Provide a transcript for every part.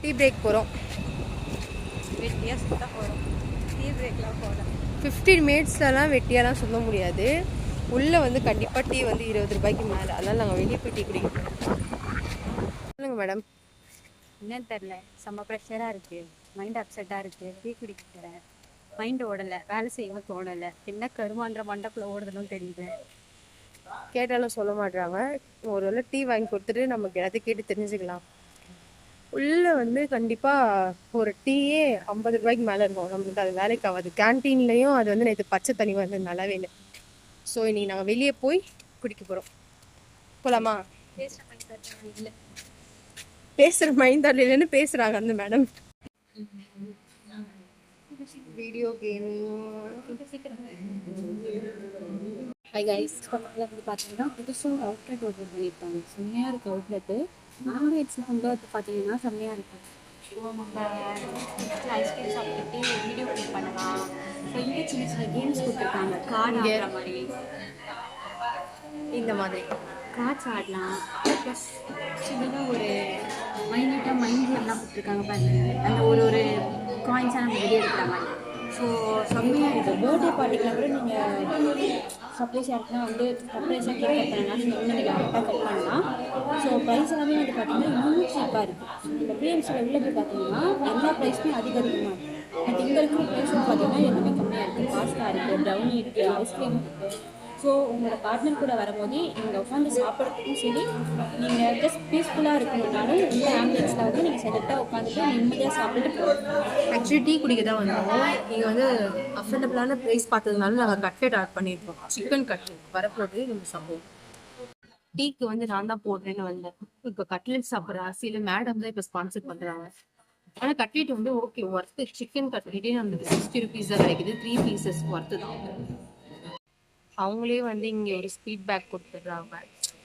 Tea break போகிறோம். வெட்டியாக சுத்த போகிறோம். டீ பிரேக்லாம் போகிறோம். 15 மினிட்ஸ்லலாம் வெட்டியாலாம் சொல்ல முடியாது. உள்ளே வந்து கண்டிப்பாக டீ வந்து 20 ரூபாய்க்கு மேலே. அதனால் நாங்கள் வெளியே போய் டீ குடிக்கிறோம். சொல்லுங்கள் மேடம். என்னன்னு தெரில, செம்ம ப்ரெஷராக இருக்குது, மைண்ட் அப்செட்டாக இருக்குது. டீ குடிக்கிறேன், மைண்டு ஓடலை, வேலை செய்யவும் தோணலை. என்ன கருமான்ற மண்டக்குள்ளே ஓடுதுன்னு தெரியுது. கேட்டாலும் சொல்ல மாட்டாங்க. ஒரு வேளை டீ வாங்கி கொடுத்துட்டு நமக்கு எல்லாத்தையும் கேட்டு தெரிஞ்சுக்கலாம். உள்ளே வந்து கண்டிப்பாக ஒரு டீயே 50 ரூபாய்க்கு மேலே இருக்கும். நம்மளுக்கு அது வேலைக்கு ஆகாது. கேன்டீன்லேயும் அது வந்து நேற்று பச்சை தண்ணி வந்து நல்லாவே இல்லை. ஸோ இன்னைக்கு நாங்கள் வெளியே போய் குடிக்க போகிறோம். போகலாமா? பேசுகிற மைண்ட் இல்லைன்னு பேசுகிறாங்க அந்த madam. Video game. Hi guys, பக்கத்தில் வந்து பார்த்தீங்கன்னா புதுசாக அவுட்லெட் ஓப்பன் பண்ணியிருக்காங்க. செம்மையாக இருக்குது அவுட்லெட்டு. நான்வெஜ்லாம் வந்து பார்த்தீங்கன்னா செம்மையாக இருக்கும். நம்ம ஐஸ்கிரீம் சாப்பிட்டுட்டு வீடியோ ப்ளே பண்ணலாம். ஸோ இங்கே சின்ன சின்ன கேம்ஸ் கொடுத்துருக்காங்க. கார்டு ஆடுற மாதிரி, இந்த மாதிரி கார்ட்ஸ் ஆடலாம். ப்ளஸ் சின்னதாக ஒரு மைண்ட் எல்லாம் கொடுத்துருக்காங்க பாருங்க. அந்த ஒரு காயின்ஸாக நம்ம வெளியே எடுக்கிற மாதிரி. ஸோ செம்மையாக இருக்குது. பர்த்டே பார்ட்டிக்கில் கூட நீங்கள் சர்ப்ரைஸ் யாருக்குன்னா வந்து சர்ப்ரைஸாக கேக் கட் பண்ணலாம். இன்னும் நீங்கள் கரெக்டாக கட் பண்ணலாம். ஸோ ப்ரைஸ் எல்லாமே வந்து பார்த்தீங்கன்னா இன்னும் சீப்பாக இருக்குது. இந்த பிஎம்சியில் உள்ள போய் பார்த்தீங்கன்னா எல்லா ப்ரைஸுமே அதிகமாக இருக்குது. பட் இங்கே இருக்கிற ப்ரைஸும் பார்த்தீங்கன்னா எல்லாமே கம்மியாக இருக்குது. பாஸ்தா இருக்குது, ப்ரௌனி இருக்குது, ஐஸ்கிரீம் இருக்குது. ஸோ உங்களோட பார்ட்னர் கூட வரும்போது நீங்கள் உட்காந்து சாப்பிட்றதுக்கும் சரி, நீங்கள் ஜஸ்ட் பீஸ்ஃபுல்லாக இருக்கணும்னாலும் இந்த ஆம்பியன்ஸில் வந்து நீங்கள் செலக்டாக உட்காந்துட்டு நிம்மதியாக சாப்பிட்டுட்டு போகலாம். ஆக்சுவலி டீ குடிக்க தான் வந்தோம். நீங்கள் வந்து அஃபோர்டபுளான ப்ரைஸ் பார்த்ததுனால நாங்கள் கட்லெட் ஆட் பண்ணியிருக்கோம். சிக்கன் கட்லெட் வரப்போது நம்ம சாப்பிடுவோம். டீக்கு வந்து நான் தான் போடுறேன்னு வந்தேன். இப்போ கட்லெட் சாப்பிட்ற ஆசையில் மேடம் தான் இப்போ ஸ்பான்சர் பண்ணுறாங்க. ஆனால் கட்லெட் வந்து ஓகே ஒர்த்து. சிக்கன் கட்லெட்டே நம்மளுக்கு 60 ருபீஸ் தான் கிடைக்குது. 3 பீசஸ் ஒர்த்து தான். அவங்களே வந்து இங்கே ஒரு ஃபீட்பேக் கொடுத்துட்றாங்க.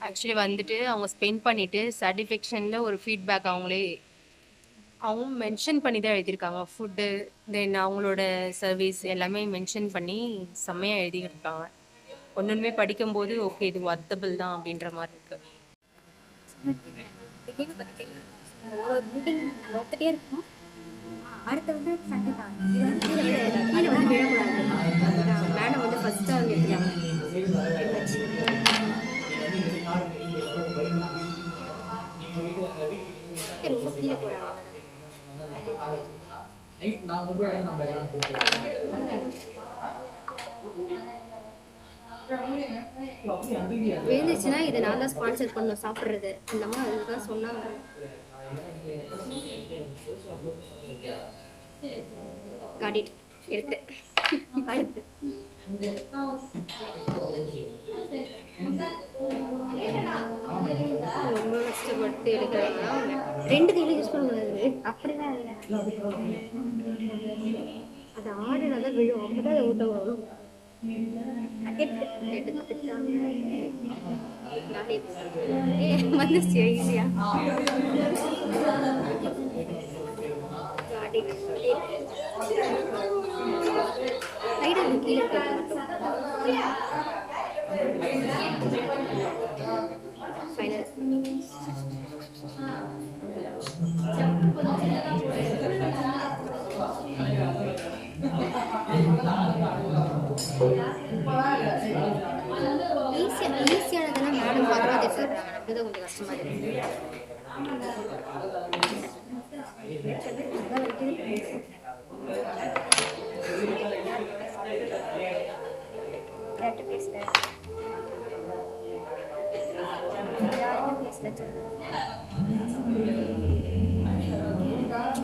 ஆக்சுவலி வந்துட்டு அவங்க ஸ்பெண்ட் பண்ணிவிட்டு சாட்டிஸ்ஃபேக்ஷனில் ஒரு ஃபீட்பேக் அவங்க மென்ஷன் பண்ணி தான் எழுதியிருக்காங்க. ஃபுட்டு தென் அவங்களோட சர்வீஸ் எல்லாமே மென்ஷன் பண்ணி செம்மையாக எழுதியிருக்காங்க. ஒன்றுமே படிக்கும்போது ஓகே இது வர்த்தபிள் தான் அப்படின்ற மாதிரி இருக்கு. அடுத்து வந்து சண்டை தான். மேடம் வந்து ஃபர்ஸ்ட்டாக வேணுச்சுன்னா இதை நான் தான் ஸ்பான்சர் பண்ண சாப்பிட்றது இந்த மாதிரி அதுதான் சொன்னாங்க. காட்டிட்டு எடுத்து அடுத்து ரொம்ப கஷ்டப்பட்டு எடுக்கிறாங்க. 2 கையில யூஸ் பண்ண முடியாது. அப்படிதான் அது ஆடுனாதான் விழும். அப்பதான் அதை ஊட்ட வரும். வந்துச்சு ஈஸியா. கீழே ஈஸியானதெல்லாம் மேடம் பார்த்து சொல்றாங்க. அப்படிதான் கொஞ்சம் கஷ்டமா இருக்கு.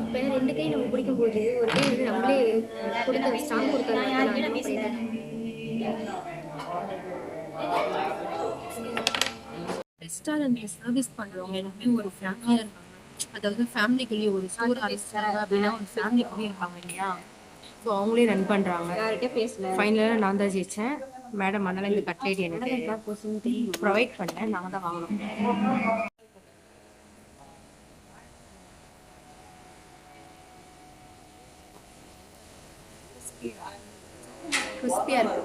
இப்போ 2 கை நம்ம பிடிக்கும் போது ஒரு கை வந்து நம்மளே கொடுத்த ஸ்ட்ராங் கொடுக்க ரெஸ்டாரண்ட்ல சர்வீஸ் பண்றவங்க எல்லாமே ஒரு ஃபேமிலியா இருக்காங்க. அதாவது ஃபேமிலிக்குள்ளேயே ஒரு ஸ்டோர் ஆரம்பிச்சாங்க அப்படின்னா ஒரு ஃபேமிலிக்குள்ளேயே இருப்பாங்க இல்லையா? ஸோ அவங்களே ரன் பண்றாங்க. ஃபைனலாக நான் தான் ஜெயிச்சேன். மேடம் அதனால இந்த கட்லெட் எனக்கு ப்ரொவைட் பண்ணேன். நாங்கள் தான் வாங்கணும். கிறிஸ்பியா இருக்கு.